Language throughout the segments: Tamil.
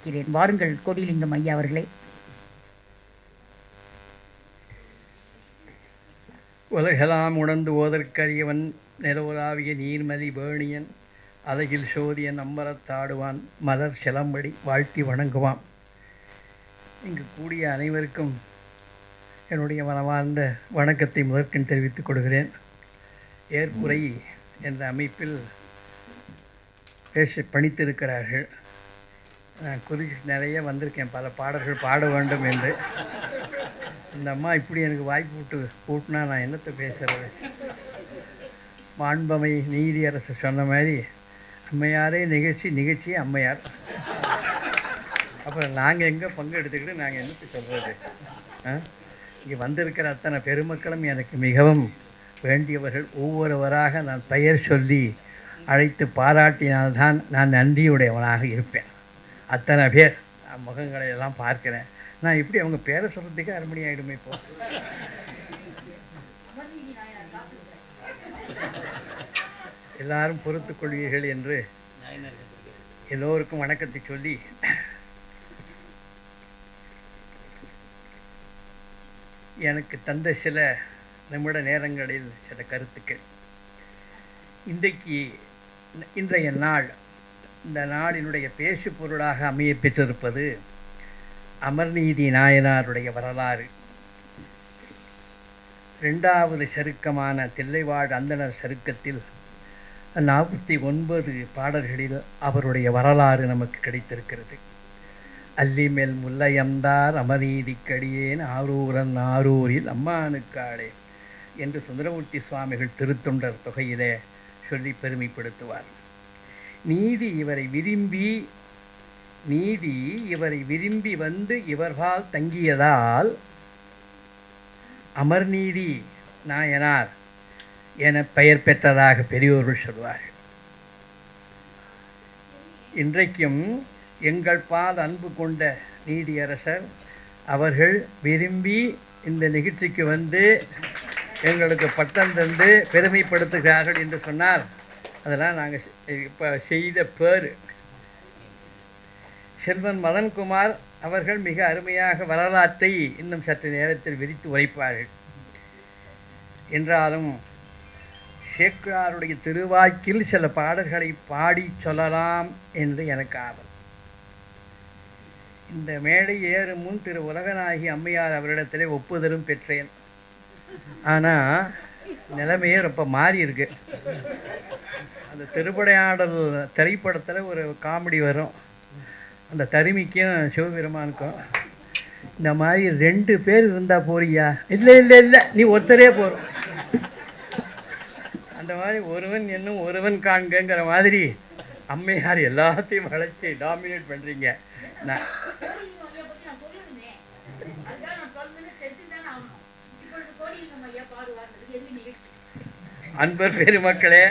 அழைக்கிறேன். வாருங்கள் கொடிலிங்கம் ஐயா அவர்களே. உலகெல்லாம் உணர்ந்து ஓதற்கரியவன் நிலவுலாவிய நீர்மலி வேணியன் அழகில் சோதியன் அம்பலத்தாடுவான் மலர் சிலம்படி வாழ்த்தி வணங்குவான். இங்கு கூடிய அனைவருக்கும் என்னுடைய மனமார்ந்த வணக்கத்தை முதற்கண் தெரிவித்துக் கொள்கிறேன். ஏற்புரை என்ற அமைப்பில் பேச பணித்திருக்கிறார்கள். நான் குறித்து நிறைய வந்திருக்கேன், பல பாடல்கள் பாட வேண்டும் என்று. இந்த அம்மா இப்படி எனக்கு வாய்ப்பு கூட்டினா நான் என்னத்தை பேசுகிறது? மாண்பமை நீதியரசு சொன்ன மாதிரி அம்மையாரே நிகழ்ச்சியே அம்மையார். அப்புறம் நாங்கள் எங்கே பங்கு எடுத்துக்கிட்டு நாங்கள் என்னத்தை சொல்கிறது? இங்கே வந்திருக்கிற அத்தனை பெருமக்களும் எனக்கு மிகவும் வேண்டியவர்கள். ஒவ்வொருவராக நான் பெயர் சொல்லி அழைத்து பாராட்டினால்தான் நான் நன்றியுடையவனாக இருப்பேன். அத்தனை பேர் முகங்களை எல்லாம் பார்க்கிறேன். நான் இப்படி அவங்க பேரை சொல்கிறதுக்கு அரை மணி ஆகிடுமே. இப்போ எல்லாரும் பொறுத்துக் கொள்வீர்கள் என்று எல்லோருக்கும் வணக்கத்தை சொல்லி எனக்கு தந்த சில நிமிட நேரங்களில் சில கருத்துக்கள். இன்றைய நாள், இந்த நாளினுடைய பேசு பொருளாக அமைய பெற்றிருப்பது அமர்நீதி நாயனாருடைய வரலாறு. 2வது சருக்கமான தில்லைவாழ் அந்தணர் சருக்கத்தில் 49 பாடல்களில் அவருடைய வரலாறு நமக்கு கிடைத்திருக்கிறது. அல்லிமேல் முல்லையம்தார் அமர்நீதிக்கடியேன் ஆரூரன் ஆரூரில் அம்மானுக்காளே என்று சுந்தரமூர்த்தி சுவாமிகள் திருத்தொண்டர் தொகையிலே சொல்லி பெருமைப்படுத்துவார். நீதி இவரை விரும்பி வந்து இவர்பால் தங்கியதால் அமர்நீதி நாயனார் என பெயர் பெற்றதாக பெரியோர்கள் சொல்வார்கள். இன்றைக்கும் எங்கள் பால் அன்பு கொண்ட நீதியரசர் அவர்கள் விரும்பி இந்த நிகழ்ச்சிக்கு வந்து எங்களுக்கு பட்டம் தந்து பெருமைப்படுத்துகிறார்கள் என்று சொன்னால் அதெல்லாம் நாங்கள் இப்போ செய்த பேர். செல்வன் மதன்குமார் அவர்கள் மிக அருமையாக வரலாற்றை இன்னும் சற்று நேரத்தில் விரித்து உரைப்பார்கள். என்றாலும் சேக்கிழாருடைய திருவாக்கில் சில பாடல்களை பாடி சொல்லலாம் என்று எனக்கு ஆவல். இந்த மேடை ஏறும் முன் திரு உலகநாயகி அம்மையார் அவரிடத்திலே ஒப்புதலும் பெற்றேன். ஆனால் நிலைமையே ரொம்ப மாறி இருக்கு. அந்த திருப்படையாடல் திரைப்படத்தில் ஒரு காமெடி வரும், அந்த தருமிக்கும் சிவபெருமானுக்கும் இந்த மாதிரி 2 பேர் இருந்தால் போறியா? இல்லை நீ ஒருத்தரே போகிறோம். அந்த மாதிரி ஒருவன் என்னும் ஒருவன் காண்கிற மாதிரி அம்மையார் எல்லாத்தையும் வளைச்சி டாமினேட் பண்ணுறீங்க. நான் அன்பர் பெருமக்களே,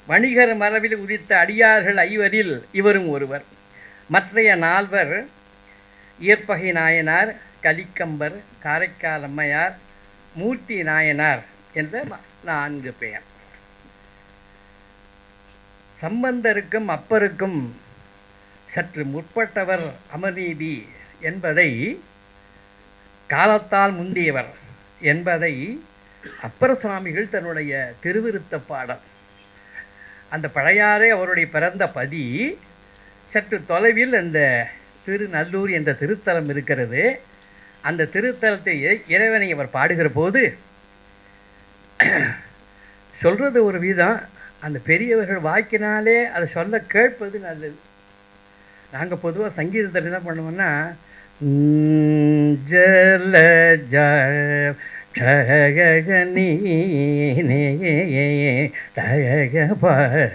வணிகர் மரபில் உதித்த அடியார்கள் 5வரில் இவரும் ஒருவர். மற்றைய 4வர் இயற்பகை நாயனார், கலிக்கம்பர், காரைக்கால் அம்மையார், மூர்த்தி நாயனார் என்ற 4 பெயர். சம்பந்தருக்கும் அப்பருக்கும் சற்று முற்பட்டவர் அமர்நீதி என்பதை, காலத்தால் முந்தியவர் என்பதை அப்பர் சுவாமிகள் தன்னுடைய திருவிருத்த பாடல், அந்த பழையாறே அவருடைய பிறந்த பதி சற்று தொலைவில் அந்த திருநல்லூர் என்ற திருத்தலம் இருக்கிறது. அந்த திருத்தலத்தை இறைவனை அவர் பாடுகிற போது சொல்கிறது ஒரு விதம், அந்த பெரியவர்கள் வாக்கினாலே அதை சொல்ல கேட்பது நல்லது. நாங்கள் பொதுவாக சங்கீதத்தில் என்ன பண்ணுவோம்னா ஜல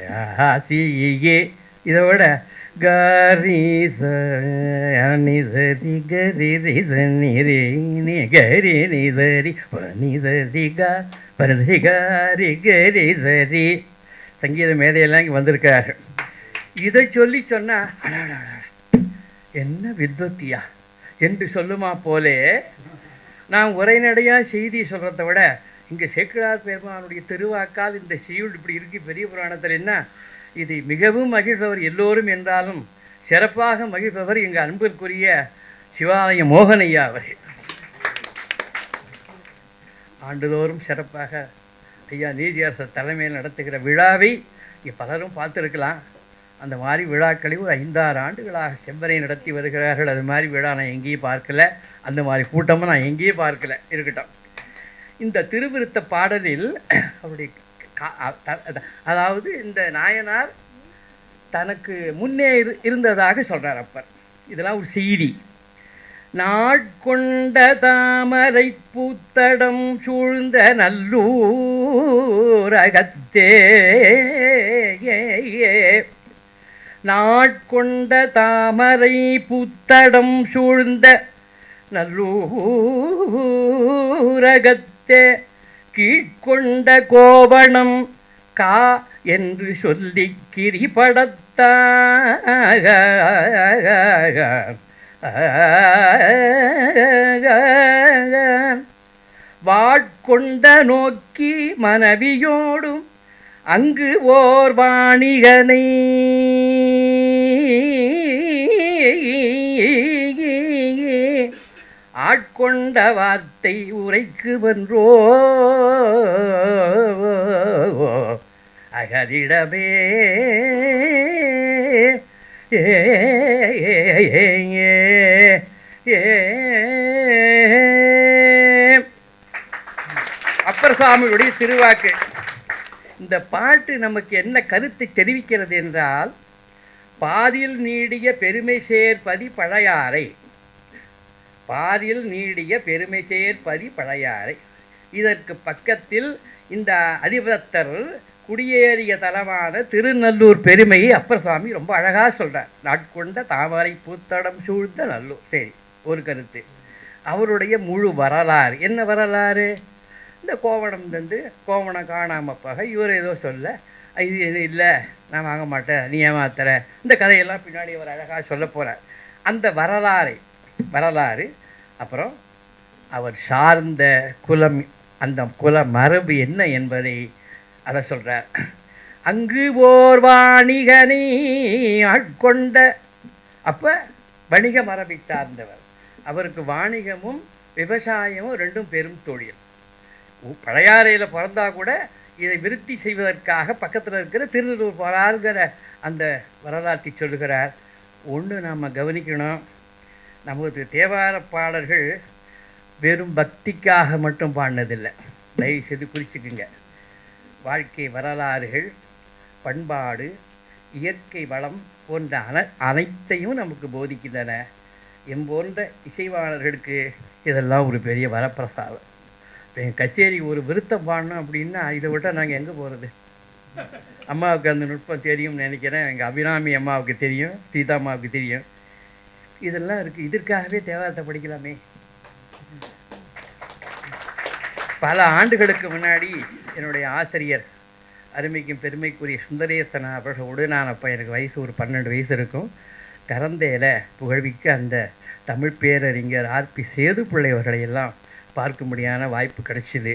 ஜகபராசியே, இதோட கரி சரி கரி நிரி நி கரி நிசரி நிசரி கரி கரி கரி சரி. சங்கீத மேதையெல்லாம் இங்கே வந்திருக்காரு. இதை சொல்லி சொன்னால் என்ன வித்வத்தியா என்று சொல்லுமா போலே, நான் உரைநடையாக செய்தி சொல்கிறத விட இங்கே சேக்கிழார் பெருமானுடைய திருவாக்கால் இந்த செய்யுள் இப்படி இருக்கு பெரிய புராணத்தில் என்ன, இது மிகவும் மகிழ்ந்தவர் எல்லோரும் என்றாலும் சிறப்பாக மகிழ்பவர் எங்கள் அன்பிற்குரிய சிவாலயம் மோகனையா அவர்கள். ஆண்டுதோறும் சிறப்பாக ஐயா நீதியரசர் தலைமையில் நடத்துகிற விழாவை இங்கே பலரும் பார்த்துருக்கலாம். அந்த மாதிரி விழாக்களை ஒரு 5-6 ஆண்டுகளாக செவ்வரை நடத்தி வருகிறார்கள். அது மாதிரி விழா நான் எங்கேயும் பார்க்கல, அந்த மாதிரி கூட்டமும் நான் எங்கேயும் பார்க்கல. இருக்கட்டும். இந்த திருவிருத்த பாடலில் அவருடைய அதாவது இந்த நாயனார் தனக்கு முன்னே இருந்ததாக சொல்கிறார் அப்பர். இதெல்லாம் ஒரு செய்தி. நாட்கொண்ட தாமரை பூத்தடம் சூழ்ந்த நல்லூரகத்தே, நாட்கொண்ட தாமரை பூத்தடம் சூழ்ந்த நல்லூரகத்தே, கீழ்கொண்ட கோவணம் கா என்று சொல்லி கிரிபடத்தாக வாட்கொண்ட நோக்கி மனைவியோடும் அங்கு ஓர் வாணிகனை ஆட்கொண்ட வார்த்தை உரைக்கு வென்றோ அகதிடமே அப்பர் சுவாமியுடைய திருவாக்கு. இந்த பாட்டு நமக்கு என்ன கருத்தை தெரிவிக்கிறது என்றால், பாதியில் நீடிய பெருமை சேர்ப்பதி பழையாறை, பாதியில் நீடிய பெருமை சேர்ப்பதி பழையாறை. இதற்கு பக்கத்தில் இந்த அதிபத்தர் குடியேறிய தலமான திருநல்லூர் பெருமையை அப்பர் சுவாமி ரொம்ப அழகாக சொல்கிறார். நாட்கொண்ட தாமரை பூத்தடம் சூழ்ந்த நல்லூர். சரி, ஒரு கருத்து. அவருடைய முழு வரலாறு என்ன வரலாறு? இந்த கோவணம் தந்து கோவணம் காணாமல் போக இவர் ஏதோ சொல்ல, இது எது இல்லை, நான் வாங்க மாட்டேன், நீ ஏமாத்துற, இந்த கதையெல்லாம் பின்னாடி அவர் அழகாக சொல்ல போகிறார். அந்த வரலாறு அப்புறம் அவர் சார்ந்த குலம், அந்த குல மரபு என்ன என்பதை அதை சொல்கிறார். அங்கு ஓர் வாணிகனை ஆட்கொண்ட, அப்போ வணிக மரபை சார்ந்தவர். அவருக்கு வாணிகமும் விவசாயமும் ரெண்டும் பெரும் தொழில். பழையாறையில் பிறந்தா கூட இதை விருத்தி செய்வதற்காக பக்கத்தில் இருக்கிற திருநெல்லூர் போகிறாருங்கிற அந்த வரலாற்றை சொல்லுகிறார். ஒன்று நாம் கவனிக்கணும், நமக்கு தேவார பாடல்கள் வெறும் பக்திக்காக மட்டும் பாடினதில்லை. தயவு செய்து குறிச்சுக்குங்க. வாழ்க்கை வரலாறுகள், பண்பாடு, இயற்கை வளம் போன்ற அனைத்தையும் நமக்கு போதிக்கின்றன. போன்ற இசைவாளர்களுக்கு இதெல்லாம் ஒரு பெரிய வரப்பிரசாதம். எங்கள் கச்சேரி ஒரு விருத்தம் பாடணும் அப்படின்னா இதை விட்டால் நாங்கள் எங்கே போகிறது? அம்மாவுக்கு அந்த நுட்பம் தெரியும்னு நினைக்கிறேன். எங்கள் அபிராமி அம்மாவுக்கு தெரியும், சீதா அம்மாவுக்கு தெரியும். இதெல்லாம் இருக்குது. இதற்காகவே தேவாரத்தை படிக்கலாமே. பல ஆண்டுகளுக்கு முன்னாடி என்னுடைய ஆசிரியர், அருமைக்கும் பெருமைக்குரிய சுந்தரேசன் அவர்களோடு நான் அப்போ எனக்கு வயசு ஒரு 12 வயசு இருக்கும், கரந்தையில் புகழ்விக்க அந்த தமிழ் பேரறிஞர் ஆர்பி சேதுப்பிள்ளை அவர்களையெல்லாம் பார்க்கும்படியான வாய்ப்பு கிடைச்சிது.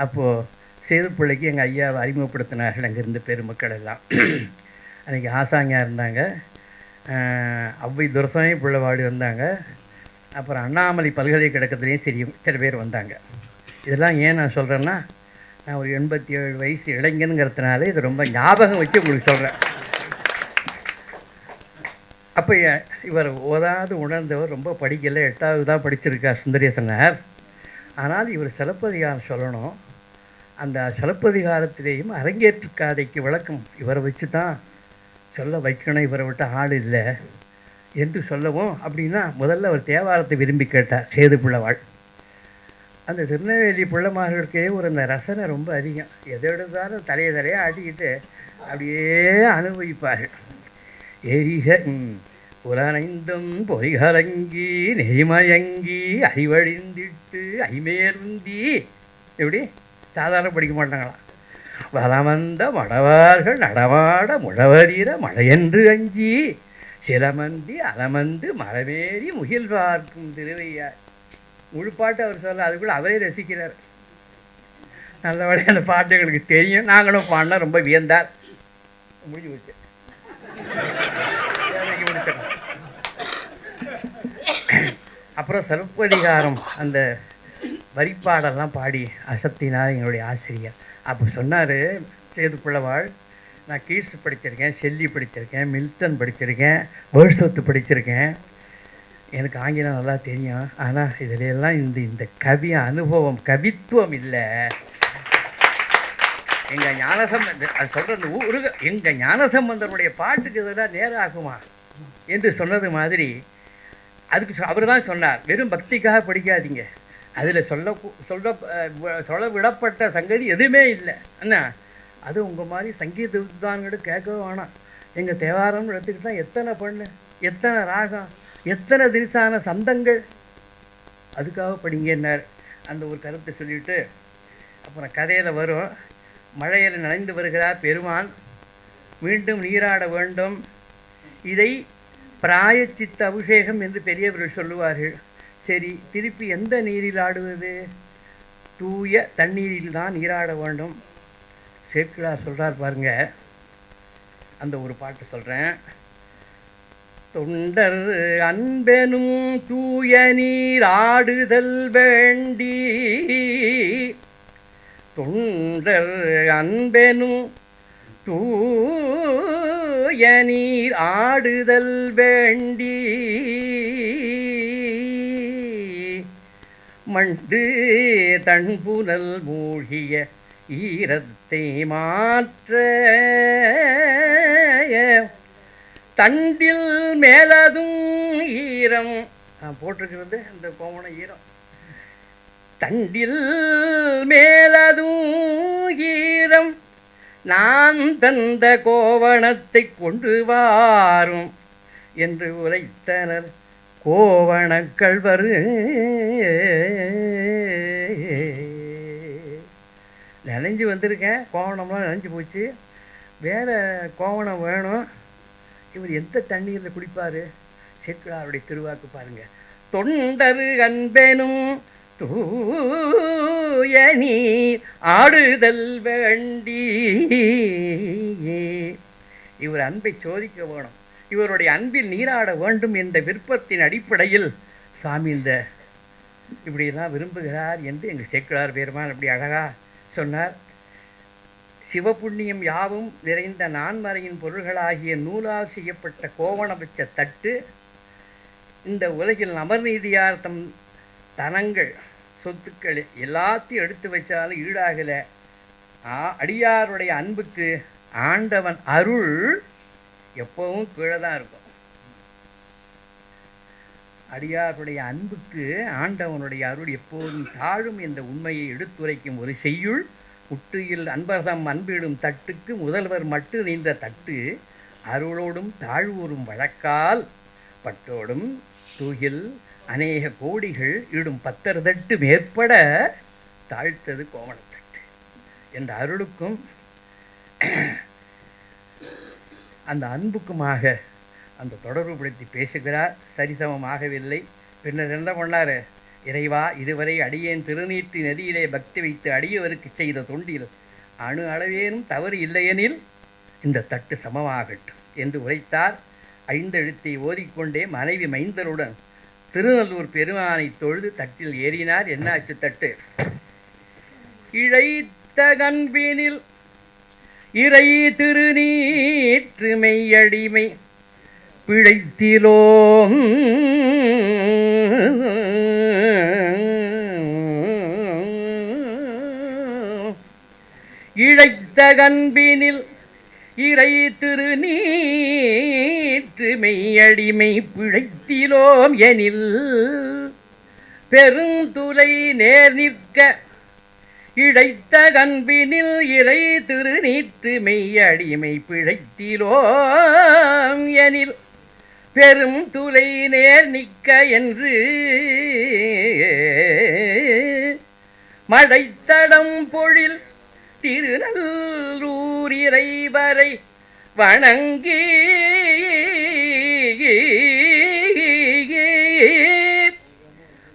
அப்போது சேதுப்பிள்ளைக்கு எங்கள் ஐயாவை அறிமுகப்படுத்தினார்கள் அங்கேருந்து பெருமக்கள் எல்லாம். அன்றைக்கி ஆசாங்கியாக இருந்தாங்க, அவ்வை துரசாமி பிள்ளைவாடு வந்தாங்க, அப்புறம் அண்ணாமலை பல்கலைக்கழகத்துலேயும் சில பேர் வந்தாங்க. இதெல்லாம் ஏன் நான் சொல்கிறேன்னா, நான் ஒரு 87 வயசு இளைஞனுங்கிறதுனால இது ரொம்ப ஞாபகம் வச்சு உங்களுக்கு சொல்கிறேன். அப்போ இவர் ஓதாது உணர்ந்தவர், ரொம்ப படிக்கலை, 8வது தான் படிச்சிருக்கார் சுந்தரேசனார். ஆனால் இவர் சிலப்பதிகாரம் சொல்லணும். அந்த சிலப்பதிகாரத்திலேயும் அரங்கேற்று காதைக்கு விளக்கம் இவரை வச்சு தான் சொல்ல வைக்கணும், இவரை விட்டு ஆள் இல்லை என்று சொல்லவும். அப்படின்னா முதல்ல அவர் தேவாரத்தை விரும்பி கேட்டார் சேதுப்பிள்ளவாள். அந்த திருநெல்வேலி பிள்ளைமார்களுக்கே ஒரு அந்த ரசனை ரொம்ப அதிகம். எதை எடுத்தாலும் தலையாக ஆட்டிக்கிட்டு அப்படியே அனுபவிப்பார்கள். எரிக புலனைந்தும் பொறிகலங்கி நெய்மயங்கி அறிவழிந்திட்டு ஐமேருந்தி, எப்படி சாதாரண படிக்க மாட்டாங்களாம். வளமந்த மடவார்கள் நடமாட முழவரீர மழையென்று அஞ்சி சிலமந்தி அலமந்து மரமேறி முகில் பார்க்கும் திருவையார். முழுப்பாட்டு அவர் சொல்ல, அதுக்குள்ளே அவரே ரசிக்கிறார். நல்லபடி அந்த பாட்டு எங்களுக்கு தெரியும், நாங்களும் பாடினா ரொம்ப வியந்தார். முடிஞ்சு வச்சு அப்புறம் சிலப்பதிகாரம் அந்த வரிப்பாடெல்லாம் பாடி அசத்தினார் எங்களுடைய ஆசிரியர். அப்போ சொன்னார் சேது பிள்ளவாள், நான் கீட்ஸ் படிச்சிருக்கேன், ஷெல்லி படிச்சிருக்கேன், மில்டன் படிச்சிருக்கேன், வேர்ட்ஸ்வொர்த் படிச்சிருக்கேன், எனக்கு ஆங்கிலம் நல்லா தெரியும். ஆனால் இதிலெல்லாம் இந்த கவி அனுபவம், கவித்துவம் இல்லை. எங்கள் ஞானசம்பந்தர் அது சொல்கிற எங்கள் ஞானசம்பந்தருடைய பாட்டுக்கு இதெல்லாம் நேரம் ஆகுமா என்று சொன்னது மாதிரி அதுக்கு அவர் தான் சொன்னார், வெறும் பக்திக்காக படிக்காதீங்க, அதில் சொல்ல விடப்பட்ட சங்கதி எதுவுமே இல்லை அண்ணா. அது உங்கள் மாதிரி சங்கீத வித்வான்கிட்ட கேட்கவே வேணாம். எங்கள் தேவாரம்னு எடுத்துக்கிட்டு தான் எத்தனை பண்ணு, எத்தனை ராகம், எத்தனை திரிசான சந்தங்கள், அதுக்காக படிங்கன்னார். அந்த ஒரு கருத்தை சொல்லிவிட்டு அப்புறம் கதையில் வரும், மழையில் நனைந்து வருகிறார் பெருமான், மீண்டும் நீராட வேண்டும், இதை பிராயச்சித்த அபிஷேகம் என்று பெரியவர்கள் சொல்லுவார்கள். சரி, திருப்பி எந்த நீரில் ஆடுவது? தூய தண்ணீரில் தான் நீராட வேண்டும். சேக்கிழார் சொல்கிறார் பாருங்க, அந்த ஒரு பாட்டு சொல்கிறேன். தொண்டர் அன்பெனும் தூய நீர் ஆடுதல் வேண்டி, தொண்டர் அன்பெனும் தூய நீர் ஆடுதல் வேண்டி, மண்டு தன்புனல் மூழ்கிய ஈரத்தை மாற்ற, தண்டில் மேலதும் ஈரம், போட்டிருக்கிறது அந்த கோவண ஈரம், தண்டில் மேலதும் ஈரம் நான் தந்த கோவணத்தை கொண்டு வாரும் என்று உரைத்தனர் கோவணக்கள்வர். நனைஞ்சு வந்திருக்கேன், கோவணம்லாம் நனைஞ்சு போச்சு, வேறு கோவணம் வேணும். இவர் எந்த தண்ணீரில் குடிப்பார்? சேக்கிழாருடைய திருவாக்கு பாருங்க. தொண்டரு அன்பெனும் தூய நீர் ஆடுதல் வேண்டி, இவர் அன்பை சோதிக்க வேணும், இவருடைய அன்பில் நீராட வேண்டும் என்ற விருப்பத்தின் அடிப்படையில் சாமி இந்த இப்படியெல்லாம் விரும்புகிறார் என்று எங்கள் சேக்கிழார் பெருமான் அப்படி அழகாக சொன்னார். சிவபுண்ணியம் யாவும் நிறைந்த நான்மறையின் பொருள்களாகிய நூலால் செய்யப்பட்ட கோவணம் வச்ச தட்டு இந்த உலகில் அமர்நீதியார் தம் தனங்கள் சொத்துக்கள் எல்லாத்தையும் எடுத்து வச்சாலும் ஈடாகலை. அடியாருடைய அன்புக்கு ஆண்டவன் அருள் எப்பவும் கீழே தான் இருக்கும். அடியாருடைய அன்புக்கு ஆண்டவனுடைய அருள் எப்போதும் தாழும் என்ற உண்மையை எடுத்துரைக்கும் ஒரு செய்யுள். முட்டுயில் அன்பர்தம் அன்பிடும் தட்டுக்கு முதல்வர் மட்டு நின்ற தட்டு, அருளோடும் தாழ்வூரும் வழக்கால் பட்டோடும் தூகில் அநேக கோடிகள் இடும் பத்தர் தட்டு மேற்பட தாழ்த்தது கோவணத்தட்டு என்ற அருளுக்கும் அந்த அன்புக்குமாக அந்த தொடர்புபடுத்தி பேசுகிறார். சரிசமமாகவில்லை. பின்னர் என்ன பண்ணார்? இறைவா, இதுவரை அடியேன் திருநீற்று நதியிலே பக்தி வைத்து அடியவருக்கு செய்த தொண்டில் அணு அளவேனும் தவறு இல்லையெனில் இந்த தட்டு சமமாகட்டும் என்று உரைத்தார். ஐந்தெழுத்தை ஓதிக்கொண்டே மனைவி மைந்தருடன் திருநல்லூர் பெருமானை தொழுது தட்டில் ஏறினார். என்னாச்சு தட்டு? இழைத்த கண்பினில் இறை திருநீற்று மெய்யடிமை பிழைத்திலோம் இழைத்த கண்பினில் இறை திருநீற்று மெய்யடிமை பிழைத்திலோம் எனில் பெருந்துலை நேர் நிற்க இழைத்த கண்பினில் இறை திருநீற்று மெய்யடிமை பிழைத்திலோம் எனில் பெரும் துளை நேர் நிற்க என்று மடைத்தடம் பொழில் திருநல்லூர் இறைவரை வணங்கி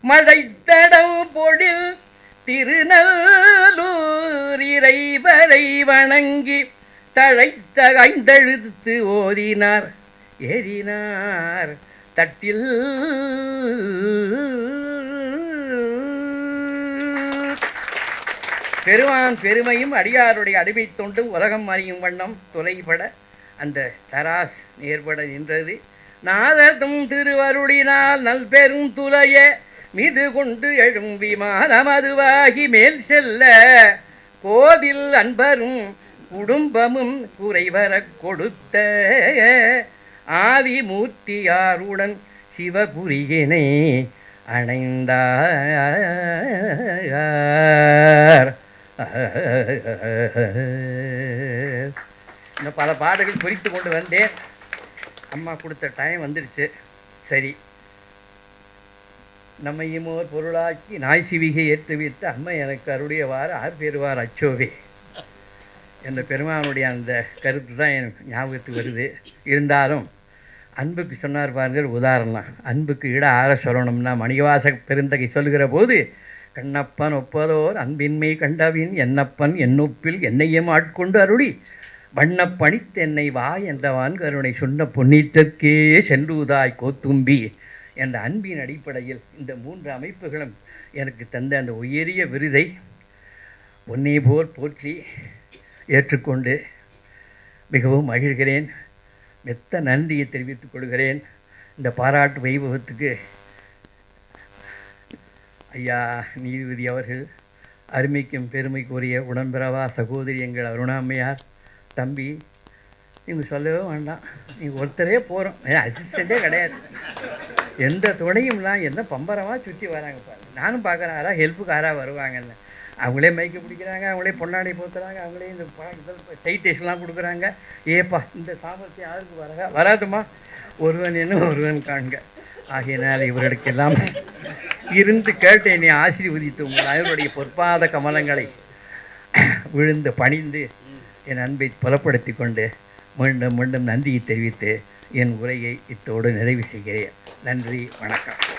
மடைத்தடம் பொழில் திருநல்லூர் இறைவரை வணங்கி தழைத்த ஐந்தெழுத்து ஓதினார். ஏறினார் தட்டில் பெருமான் பெருமையும் அடியாருடைய அடிமை தொண்டும் உலகம் அறியும் வண்ணம் தொலைபட அந்த தராஸ் நேர்பட நின்றது. நாதத்தும் திருவருளினால் நல்பெரும் துளைய மிது கொண்டு எழும் விமானம் அதுவாகி மேல் செல்ல கோதில் அன்பரும் குடும்பமும் குறைவர கொடுத்த ஆதிமூர்த்தியாருடன் சிவபுரியினை அணைந்தார். இன்னும் பல பாடல்கள் குறித்து கொண்டு வந்தேன். அம்மா கொடுத்த டைம் வந்துடுச்சு. சரி, நம்மையும் ஓர் பொருளாக்கி நாய் சிவிகை ஏற்று வைத்து அம்மை எனக்கு அருடையவாறு ஆர் பெறுவார் அச்சோவே என்ற பெருமானுடைய அந்த கருத்து தான் எனக்கு ஞாபகத்துக்கு வருது. இருந்தாலும் அன்புக்கு சொன்னார் பாருங்கள் உதாரணம். அன்புக்கு ஈட ஆற சொல்லணும்னா மணிவாச பெருந்தகை சொல்கிற போது கண்ணப்பன் ஒப்பதோர் அன்பின்மை கண்டவின் என்னப்பன் என்னொப்பில் என்னையும் ஆட்கொண்டு அருளி வண்ணப்பணித்து என்னை வா என்றவான் கருணை சொன்ன பொன்னிட்டற்கே சென்றுதாய் கோத்தும்பி என்ற அன்பின் அடிப்படையில் இந்த 3 அமைப்புகளும் எனக்கு தந்த அந்த உயரிய விருதை பொன்னே போல் போற்றி ஏற்றுக்கொண்டு மிகவும் மகிழ்கிறேன். மெத்த நன்றியை தெரிவித்துக் கொள்கிறேன். இந்த பாராட்டு வைபவத்துக்கு ஐயா நீதிபதி அவர்கள், அருமைக்கும் பெருமைக்குரிய உடன்பிறவா சகோதரி எங்கள் அருணாமையார், தம்பி, நீங்கள் சொல்லவே வேண்டாம், நீங்கள் ஒருத்தரே போகிறோம், அசிஸ்டண்ட்டே கிடையாது, எந்த துணையும்லாம் என்ன பம்பரமாக சுற்றி வராங்க பாருங்க. நானும் பார்க்குறேன் யாராவது ஹெல்ப்புக்கு யாராக வருவாங்கன்னு. அவங்களே மைக்க பிடிக்கிறாங்க, அவங்களே பொன்னாடை போத்துறாங்க, அவங்களே இந்த சைட்டேஷன்லாம் கொடுக்குறாங்க. ஏப்பா இந்த சாமர்த்தியம் யாருக்கு வராதுமா, ஒருவன் என்ன ஒருவன் காண்க. ஆகையினால் இவர்களுக்கெல்லாம் இருந்து கேட்டு என்னை ஆசீர்வதித்து உங்கள் அவருடைய பொற்பாத கமலங்களை விழுந்து பணிந்து என் அன்பை புலப்படுத்தி கொண்டு மீண்டும் மீண்டும் நன்றியை தெரிவித்து என் உரையை இத்தோடு நிறைவு செய்கிறேன். நன்றி, வணக்கம்.